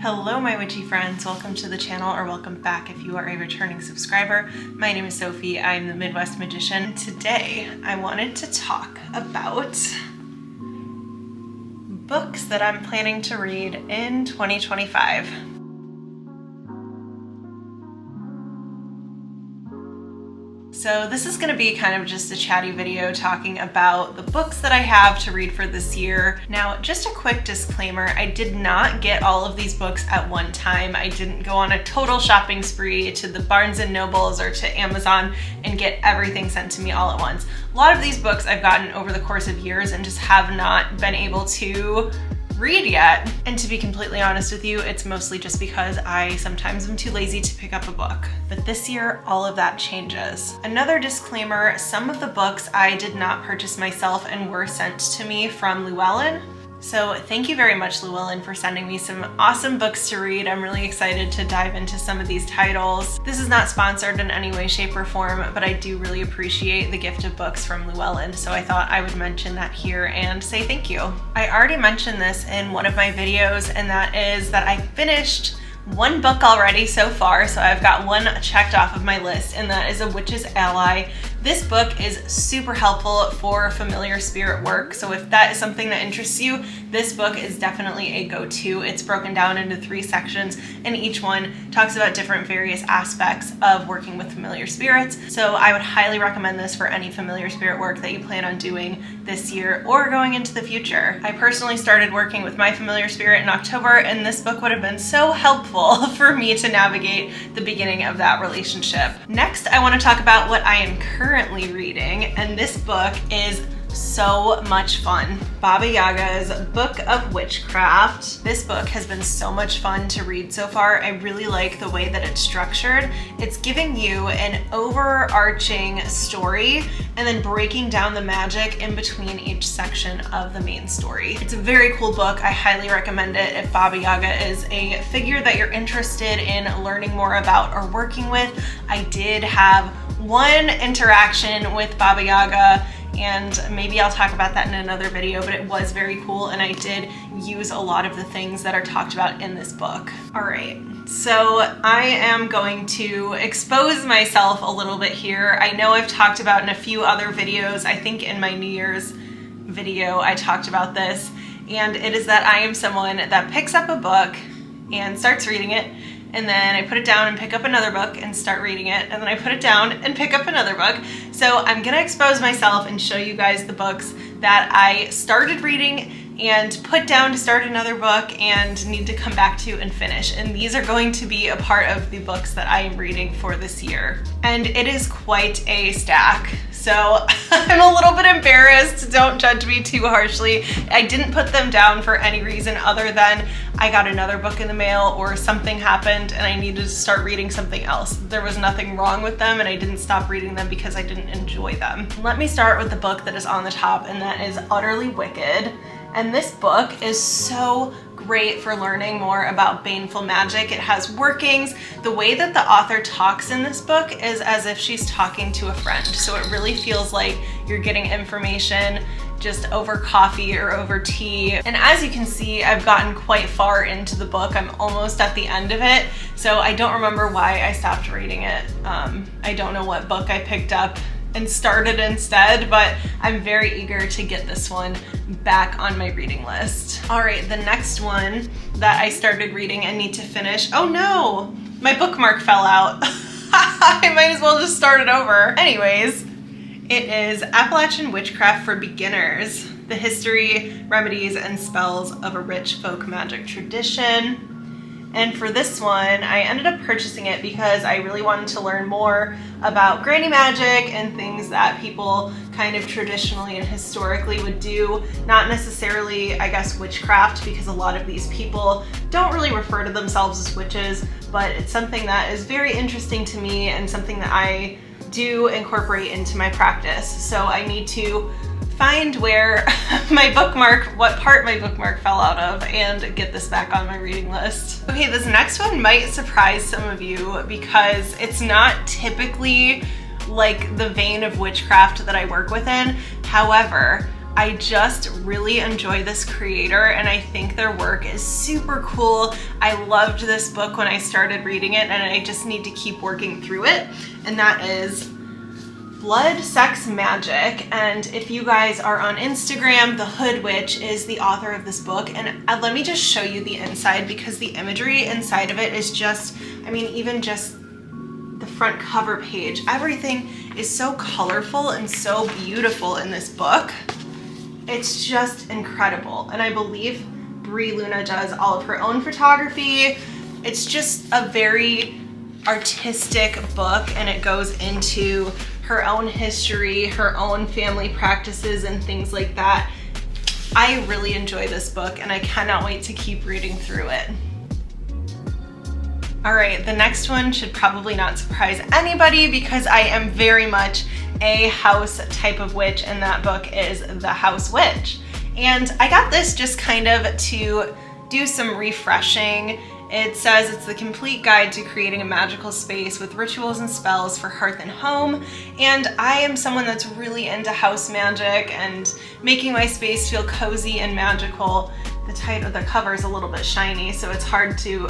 Hello my witchy friends, welcome to the channel, or welcome back if you are a returning subscriber. My name is Sophie, I'm the Midwest Magician. Today I wanted to talk about books that I'm planning to read in 2025. So this is going to be kind of just a chatty video talking about the books that I have to read for this year. Now, just a quick disclaimer, I did not get all of these books at one time. I didn't go on a total shopping spree to the Barnes & Nobles or to Amazon and get everything sent to me all at once. A lot of these books I've gotten over the course of years and just have not been able to read yet. And to be completely honest with you, it's mostly just because I sometimes am too lazy to pick up a book. But this year, all of that changes. Another disclaimer, some of the books I did not purchase myself and were sent to me from Llewellyn. So thank you very much, Llewellyn, for sending me some awesome books to read. I'm really excited to dive into some of these titles. This is not sponsored in any way, shape, or form, but I do really appreciate the gift of books from Llewellyn, so I thought I would mention that here and say thank you. I already mentioned this in one of my videos, and that is that I finished one book already so far, so I've got one checked off of my list, and that is A Witch's Ally. This book is super helpful for familiar spirit work, so if that is something that interests you, this book is definitely a go-to. It's broken down into 3 sections, and each one talks about different various aspects of working with familiar spirits, so I would highly recommend this for any familiar spirit work that you plan on doing this year or going into the future. I personally started working with my familiar spirit in October, and this book would have been so helpful for me to navigate the beginning of that relationship. Next, I want to talk about what I am currently reading, and this book is so much fun. Baba Yaga's Book of Witchcraft. This book has been so much fun to read so far. I really like the way that it's structured. It's giving you an overarching story and then breaking down the magic in between each section of the main story. It's a very cool book. I highly recommend it if Baba Yaga is a figure that you're interested in learning more about or working with. I did have one interaction with Baba Yaga, and maybe I'll talk about that in another video, but it was very cool and I did use a lot of the things that are talked about in this book. All right, so I am going to expose myself a little bit here. I know I've talked about in a few other videos, I think in my New Year's video I talked about this, and it is that I am someone that picks up a book and starts reading it, and then I put it down and pick up another book and start reading it, and then I put it down and pick up another book. So I'm gonna expose myself and show you guys the books that I started reading and put down to start another book and need to come back to and finish. And these are going to be a part of the books that I am reading for this year. And it is quite a stack. So I'm a little bit embarrassed, don't judge me too harshly. I didn't put them down for any reason other than I got another book in the mail or something happened and I needed to start reading something else. There was nothing wrong with them and I didn't stop reading them because I didn't enjoy them. Let me start with the book that is on the top, and that is Utterly Wicked. And this book is so great for learning more about baneful magic. It has workings. The way that the author talks in this book is as if she's talking to a friend. So it really feels like you're getting information just over coffee or over tea. And as you can see, I've gotten quite far into the book. I'm almost at the end of it. So I don't remember why I stopped reading it. I don't know what book I picked up and started instead, but I'm very eager to get this one back on my reading list. All right, the next one that I started reading and need to finish. Oh no, my bookmark fell out. I might as well just start it over. Anyways, it is Appalachian Witchcraft for Beginners, the history, remedies, and spells of a rich folk magic tradition. And for this one, I ended up purchasing it because I really wanted to learn more about granny magic and things that people kind of traditionally and historically would do. Not necessarily, I guess, witchcraft, because a lot of these people don't really refer to themselves as witches, but it's something that is very interesting to me and something that I do incorporate into my practice. So I need to find where my bookmark, what part my bookmark fell out of, and get this back on my reading list. Okay, this next one might surprise some of you because it's not typically like the vein of witchcraft that I work within. However, I just really enjoy this creator and I think their work is super cool. I loved this book when I started reading it and I just need to keep working through it. And that is Blood, Sex, Magic. And if you guys are on Instagram, the Hood Witch is the author of this book. And let me just show you the inside because the imagery inside of it is just, I mean, even just the front cover page, everything is so colorful and so beautiful in this book. It's just incredible. And I believe Brie Luna does all of her own photography. It's just a very artistic book and it goes into her own history, her own family practices and things like that. I really enjoy this book and I cannot wait to keep reading through it. All right, the next one should probably not surprise anybody because I am very much a house type of witch and that book is The House Witch. And I got this just kind of to do some refreshing. It says it's the complete guide to creating a magical space with rituals and spells for hearth and home. And I am someone that's really into house magic and making my space feel cozy and magical. The title, the cover is a little bit shiny, so it's hard to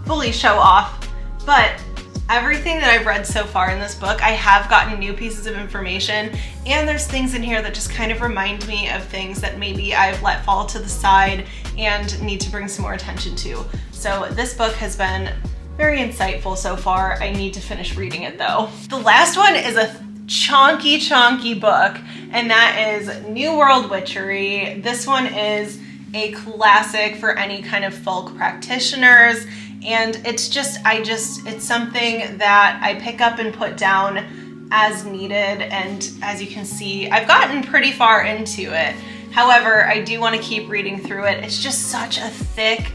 fully show off. But everything that I've read so far in this book, I have gotten new pieces of information, and there's things in here that just kind of remind me of things that maybe I've let fall to the side and need to bring some more attention to. So this book has been very insightful so far. I need to finish reading it though. The last one is a chonky book, and that is New World Witchery. This one is a classic for any kind of folk practitioners. And it's it's something that I pick up and put down as needed. And as you can see, I've gotten pretty far into it. However, I do want to keep reading through it. It's just such a thick,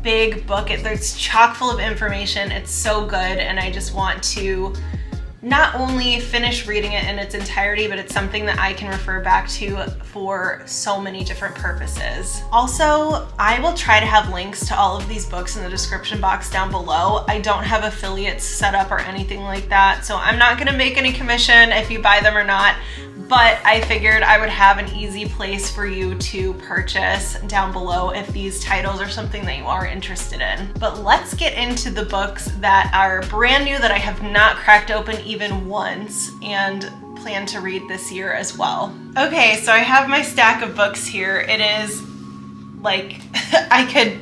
big book. It's chock full of information. It's so good. And I just want to not only finish reading it in its entirety, but it's something that I can refer back to for so many different purposes. Also, I will try to have links to all of these books in the description box down below. I don't have affiliates set up or anything like that, so I'm not gonna make any commission if you buy them or not, but I figured I would have an easy place for you to purchase down below if these titles are something that you are interested in. But let's get into the books that are brand new that I have not cracked open even once and plan to read this year as well. Okay, so I have my stack of books here. It is like, I could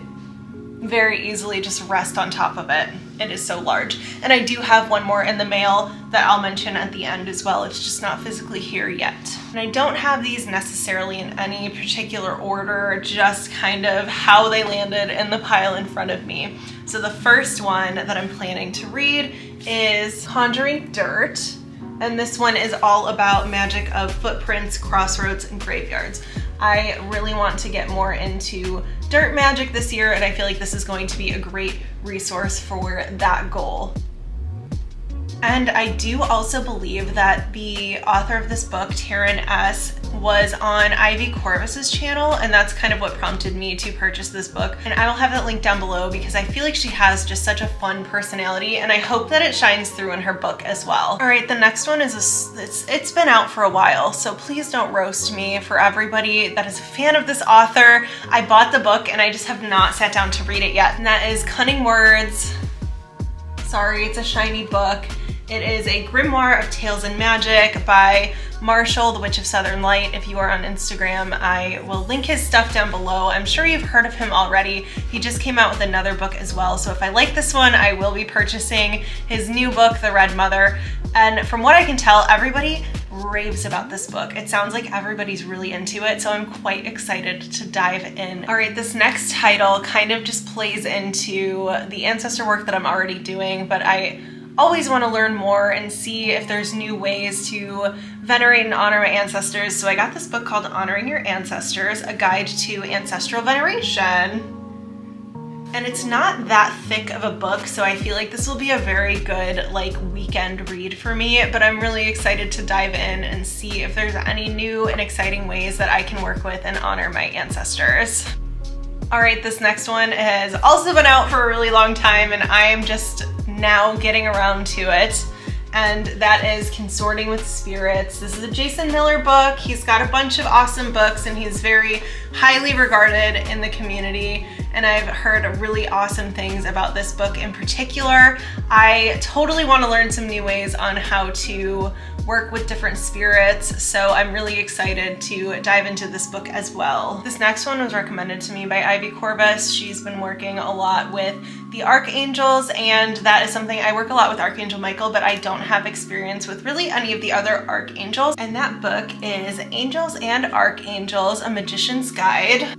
very easily just rest on top of it. It is so large. And I do have one more in the mail that I'll mention at the end as well. It's just not physically here yet. And I don't have these necessarily in any particular order, just kind of how they landed in the pile in front of me. So the first one that I'm planning to read is Conjuring Dirt. And this one is all about magic of footprints, crossroads, and graveyards. I really want to get more into dirt magic this year, and I feel like this is going to be a great resource for that goal. And I do also believe that the author of this book, Taryn S., was on Ivy Corvus's channel, and that's kind of what prompted me to purchase this book. And I will have that link down below because I feel like she has just such a fun personality, and I hope that it shines through in her book as well. All right, the next one is it's been out for a while, so please don't roast me. For everybody that is a fan of this author, I bought the book and I just have not sat down to read it yet, and that is Cunning Words. Sorry, it's a shiny book. It is a grimoire of tales and magic by Marshall, the Witch of Southern Light. If you are on Instagram, I will link his stuff down below. I'm sure you've heard of him already. He just came out with another book as well. So if I like this one, I will be purchasing his new book, The Red Mother. And from what I can tell, everybody raves about this book. It sounds like everybody's really into it, so I'm quite excited to dive in. All right, this next title kind of just plays into the ancestor work that I'm already doing, but I always want to learn more and see if there's new ways to venerate and honor my ancestors. So I got this book called Honoring Your Ancestors, a guide to ancestral veneration. And it's not that thick of a book, so I feel like this will be a very good like weekend read for me, but I'm really excited to dive in and see if there's any new and exciting ways that I can work with and honor my ancestors. All right, this next one has also been out for a really long time and I am just now getting around to it. and that is Consorting with Spirits. This is a Jason Miller book. He's got a bunch of awesome books and he's very highly regarded in the community, and I've heard really awesome things about this book in particular. I totally want to learn some new ways on how to work with different spirits, so I'm really excited to dive into this book as well. This next one was recommended to me by Ivy Corvus. She's been working a lot with the Archangels, and that is something I work a lot with Archangel Michael, but I don't have experience with really any of the other Archangels. And that book is Angels and Archangels, A Magician's Guide.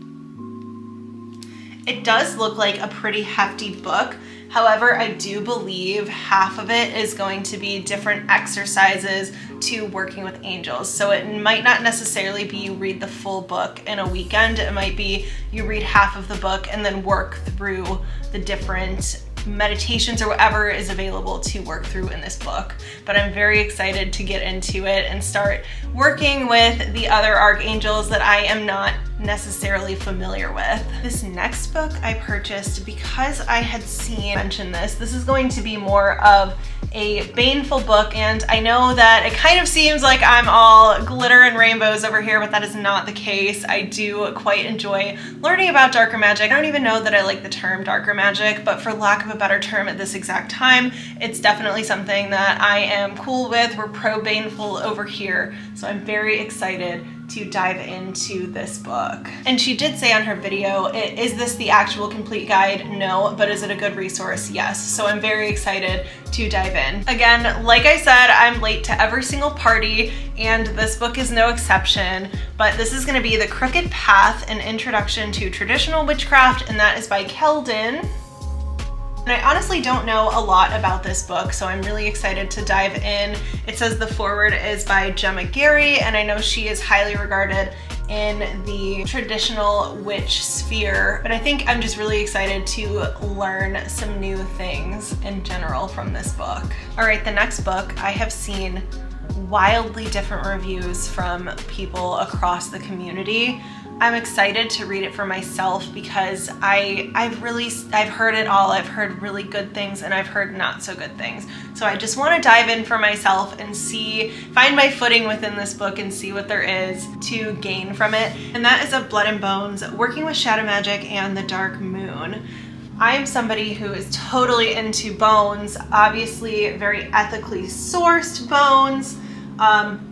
It does look like a pretty hefty book. However, I do believe half of it is going to be different exercises to working with angels. So it might not necessarily be you read the full book in a weekend. It might be you read half of the book and then work through the different meditations or whatever is available to work through in this book. But I'm very excited to get into it and start working with the other archangels that I am not necessarily familiar with. This next book I purchased because I had seen mentioned this. This is going to be more of a baneful book, and I know that it kind of seems like I'm all glitter and rainbows over here, but that is not the case. I do quite enjoy learning about darker magic. I don't even know that I like the term darker magic, but for lack of a better term at this exact time, it's definitely something that I am cool with. We're pro baneful over here, so I'm very excited to dive into this book. And she did say on her video, is this the actual complete guide? No, but is it a good resource? Yes. So I'm very excited to dive in. Again, like I said, I'm late to every single party, and this book is no exception, but this is gonna be The Crooked Path, an introduction to traditional witchcraft, and that is by Keldon. And I honestly don't know a lot about this book, so I'm really excited to dive in. It says the foreword is by Gemma Gary, and I know she is highly regarded in the traditional witch sphere, but I think I'm just really excited to learn some new things in general from this book. All right, the next book, I have seen wildly different reviews from people across the community. I'm excited to read it for myself because I've heard it all. I've heard really good things and I've heard not so good things. So I just want to dive in for myself and find my footing within this book and see what there is to gain from it. And that is of Blood and Bones, Working with Shadow Magic and the Dark Moon. I am somebody who is totally into bones, obviously very ethically sourced bones.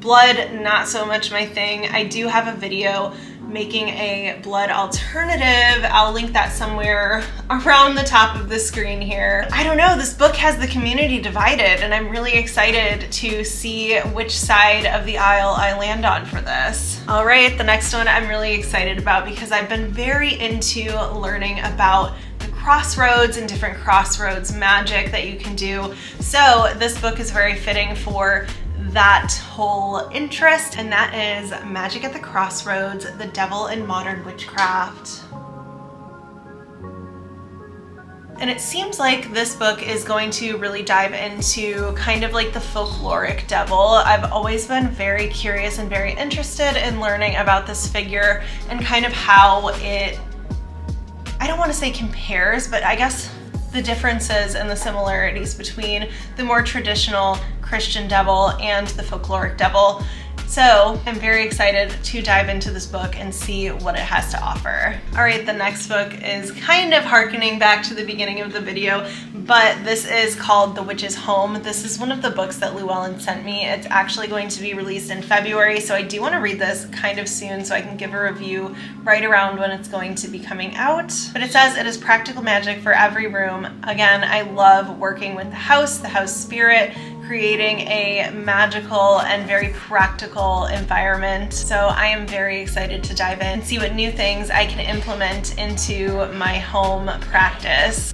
Blood, not so much my thing. I do have a video making a blood alternative. I'll link that somewhere around the top of the screen here. I don't know, this book has the community divided, and I'm really excited to see which side of the aisle I land on for this. All right, the next one I'm really excited about because I've been very into learning about the Crossroads and different Crossroads magic that you can do. So this book is very fitting for that whole interest, and that is Magic at the Crossroads, The Devil in Modern Witchcraft. And it seems like this book is going to really dive into kind of like the folkloric devil. I've always been very curious and very interested in learning about this figure and kind of how it, I don't want to say compares, but I guess the differences and the similarities between the more traditional Christian devil and the folkloric devil. So I'm very excited to dive into this book and see what it has to offer. All right, the next book is kind of hearkening back to the beginning of the video, but this is called The Witch's Home. This is one of the books that Llewellyn sent me. It's actually going to be released in February, so I do want to read this kind of soon so I can give a review right around when it's going to be coming out. But it says it is practical magic for every room. Again, I love working with the house spirit, creating a magical and very practical environment. So I am very excited to dive in and see what new things I can implement into my home practice.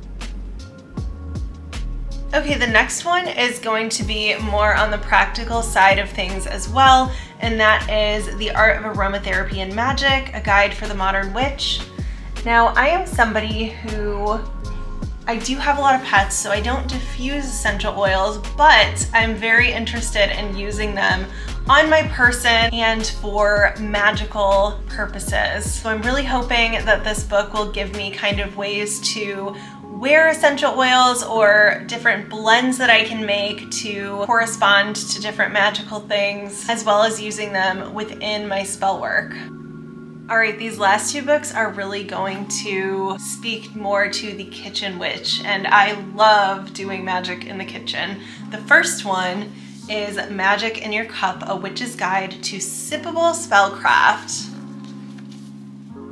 Okay, the next one is going to be more on the practical side of things as well, and that is The Art of Aromatherapy and Magic, a guide for the modern witch. Now, I am somebody who I do have a lot of pets, so I don't diffuse essential oils, but I'm very interested in using them on my person and for magical purposes. So I'm really hoping that this book will give me kind of ways to wear essential oils or different blends that I can make to correspond to different magical things, as well as using them within my spell work. All right, these last two books are really going to speak more to the kitchen witch, and I love doing magic in the kitchen. The first one is Magic in Your Cup, A Witch's Guide to Sippable Spellcraft.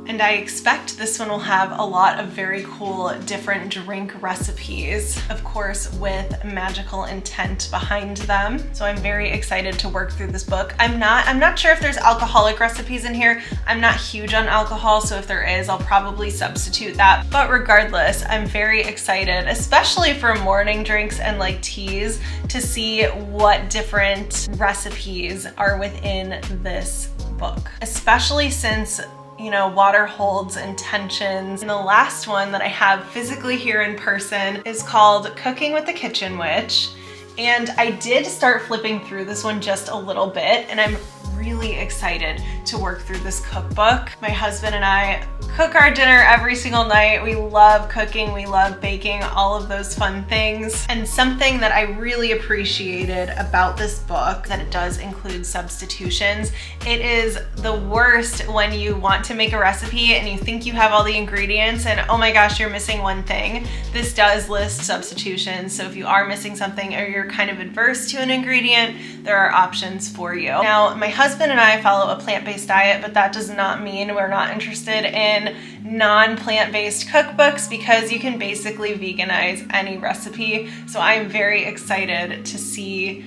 And I expect this one will have a lot of very cool different drink recipes, of course with magical intent behind them. So I'm very excited to work through this book. I'm not sure if there's alcoholic recipes in here. I'm not huge on alcohol, so if there is, I'll probably substitute that. But regardless, I'm very excited, especially for morning drinks and like teas, to see what different recipes are within this book, especially since water holds intentions. And the last one that I have physically here in person is called Cooking with the Kitchen Witch. And I did start flipping through this one just a little bit, and I'm really excited to work through this cookbook. My husband and I cook our dinner every single night. We love cooking, we love baking, all of those fun things. And something that I really appreciated about this book, that it does include substitutions. It is the worst when you want to make a recipe and you think you have all the ingredients and oh my gosh, you're missing one thing. This does list substitutions, so if you are missing something or you're kind of adverse to an ingredient, there are options for you. Now, my husband and I follow a plant-based diet, but that does not mean we're not interested in non-plant-based cookbooks, because you can basically veganize any recipe. So I'm very excited to see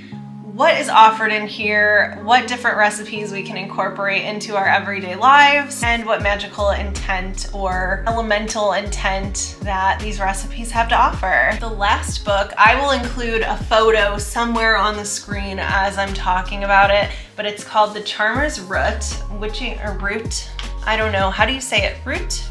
what is offered in here, what different recipes we can incorporate into our everyday lives, and what magical intent or elemental intent that these recipes have to offer. The last book, I will include a photo somewhere on the screen as I'm talking about it, but it's called The Charmer's Root, Root? I don't know, how do you say it? Root?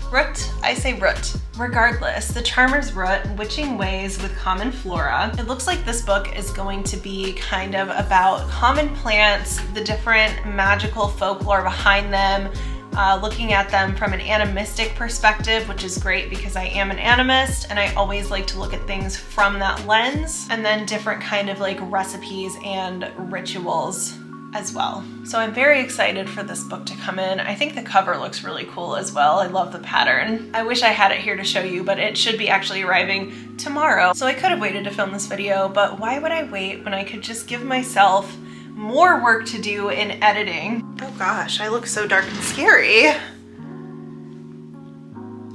I say root. Regardless, The Charmer's Root, Witching Ways with Common Flora. It looks like this book is going to be kind of about common plants, the different magical folklore behind them, looking at them from an animistic perspective, which is great because I am an animist and I always like to look at things from that lens, and then different kind of like recipes and rituals as well. So I'm very excited for this book to come in. I think the cover looks really cool as well. I love the pattern. I wish I had it here to show you, but it should be actually arriving tomorrow. So I could have waited to film this video, but why would I wait when I could just give myself more work to do in editing? Oh gosh, I look so dark and scary.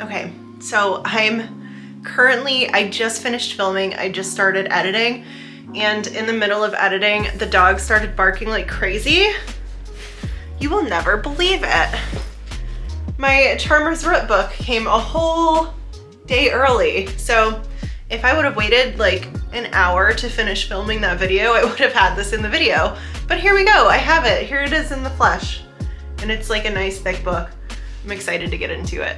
Okay, so I just finished filming, I just started editing, and in the middle of editing, the dog started barking like crazy. You will never believe it. My Charmer's Root book came a whole day early. So if I would have waited like an hour to finish filming that video, I would have had this in the video. But here we go, I have it. Here it is in the flesh. And it's like a nice thick book. I'm excited to get into it.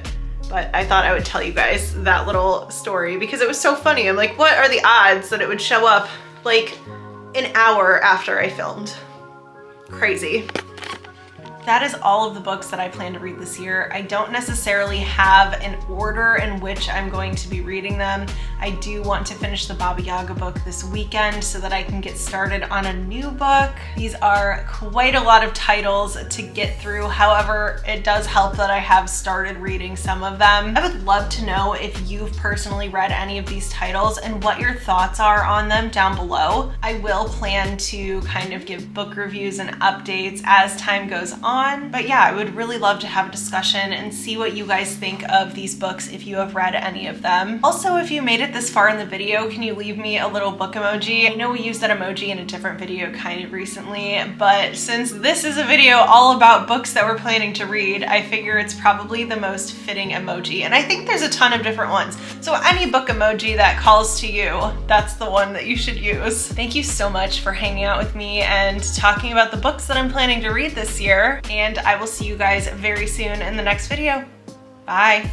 But I thought I would tell you guys that little story because it was so funny. I'm like, what are the odds that it would show up like an hour after I filmed? Crazy. That is all of the books that I plan to read this year. I don't necessarily have an order in which I'm going to be reading them. I do want to finish the Baba Yaga book this weekend so that I can get started on a new book. These are quite a lot of titles to get through. However, it does help that I have started reading some of them. I would love to know if you've personally read any of these titles and what your thoughts are on them down below. I will plan to kind of give book reviews and updates as time goes on. But yeah, I would really love to have a discussion and see what you guys think of these books if you have read any of them. Also, if you made it this far in the video, can you leave me a little book emoji? I know we used that emoji in a different video kind of recently, but since this is a video all about books that we're planning to read, I figure it's probably the most fitting emoji. And I think there's a ton of different ones. So any book emoji that calls to you, that's the one that you should use. Thank you so much for hanging out with me and talking about the books that I'm planning to read this year. And I will see you guys very soon in the next video. Bye.